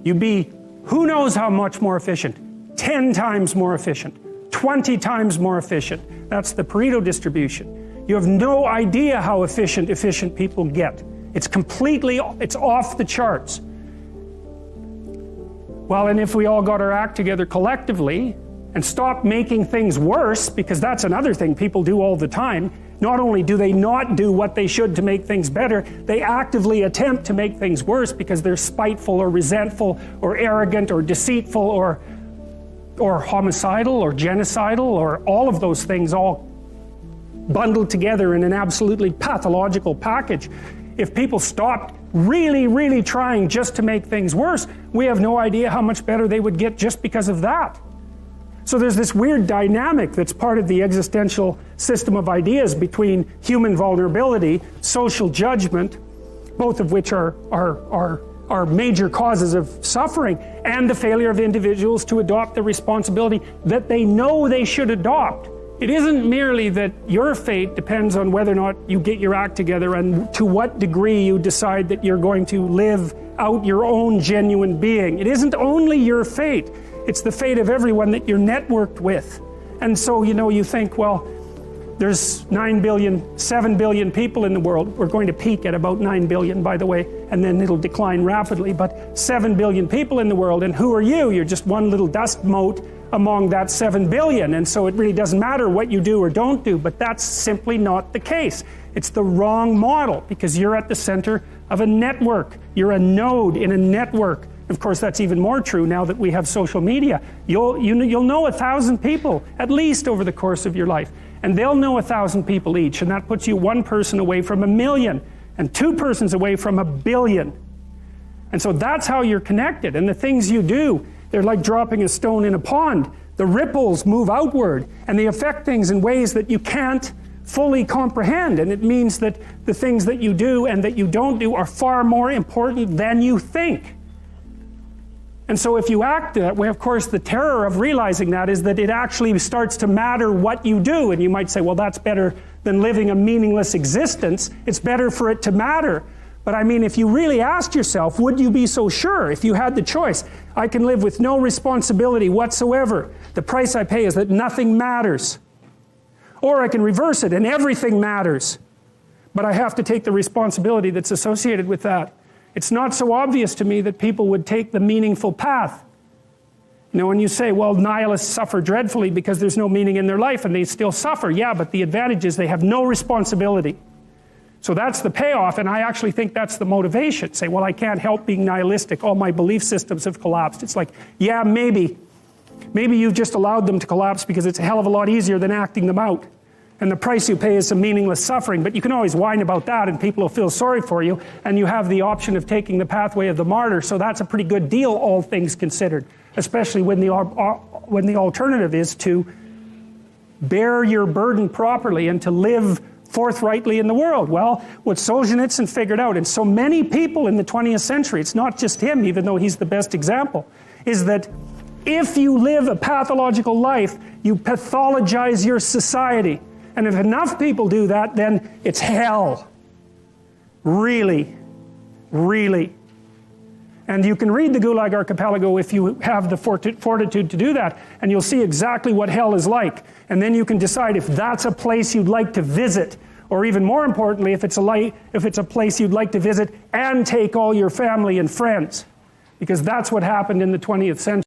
you'd be who knows how much more efficient. 10 times more efficient. 20 times more efficient. That's the Pareto distribution. You have no idea how efficient people get. It's off the charts. Well, and if we all got our act together collectively and stopped making things worse, because that's another thing people do all the time, not only do they not do what they should to make things better, they actively attempt to make things worse because they're spiteful or resentful or arrogant or deceitful or homicidal or genocidal or all of those things all bundled together in an absolutely pathological package. If people stopped really trying just to make things worse, we have no idea how much better they would get just because of that. So there's this weird dynamic that's part of the existential system of ideas between human vulnerability, social judgment, both of which are major causes of suffering, and the failure of individuals to adopt the responsibility that they know they should adopt. It isn't merely that your fate depends on whether or not you get your act together and to what degree you decide that you're going to live out your own genuine being. It isn't only your fate, it's the fate of everyone that you're networked with. And so, you think, well, there's 7 billion people in the world. We're going to peak at about 9 billion, by the way, and then it'll decline rapidly, but 7 billion people in the world, and who are you? You're just one little dust mote among that 7 billion, and so it really doesn't matter what you do or don't do, but that's simply not the case. It's the wrong model, because you're at the center of a network. You're a node in a network. Of course, that's even more true now that we have social media. You'll know 1,000 people, at least over the course of your life, and they'll know 1,000 people each, and that puts you one person away from 1 million, and 2 persons away from 1 billion. And so that's how you're connected, and the things you do, they're like dropping a stone in a pond. The ripples move outward, and they affect things in ways that you can't fully comprehend, and it means that the things that you do and that you don't do are far more important than you think. And so if you act that way, of course, the terror of realizing that is that it actually starts to matter what you do, and you might say, well, that's better than living a meaningless existence. It's better for it to matter. But I mean, if you really asked yourself, would you be so sure if you had the choice? I can live with no responsibility whatsoever. The price I pay is that nothing matters. Or I can reverse it and everything matters. But I have to take the responsibility that's associated with that. It's not so obvious to me that people would take the meaningful path. When you say, well, nihilists suffer dreadfully because there's no meaning in their life and they still suffer. Yeah, but the advantage is they have no responsibility. So that's the payoff, and I actually think that's the motivation. Say, well, I can't help being nihilistic. All my belief systems have collapsed. It's like, yeah, maybe. Maybe you've just allowed them to collapse because it's a hell of a lot easier than acting them out. And the price you pay is some meaningless suffering, but you can always whine about that and people will feel sorry for you, and you have the option of taking the pathway of the martyr, so that's a pretty good deal, all things considered, especially when the alternative is to bear your burden properly and to live forthrightly in the world. Well, what Solzhenitsyn figured out, and so many people in the 20th century, it's not just him, even though he's the best example, is that if you live a pathological life, you pathologize your society. And if enough people do that, then it's hell. Really. And you can read the Gulag Archipelago if you have the fortitude to do that, and you'll see exactly what hell is like. And then you can decide if that's a place you'd like to visit, or even more importantly, if it's a place you'd like to visit and take all your family and friends. Because that's what happened in the 20th century.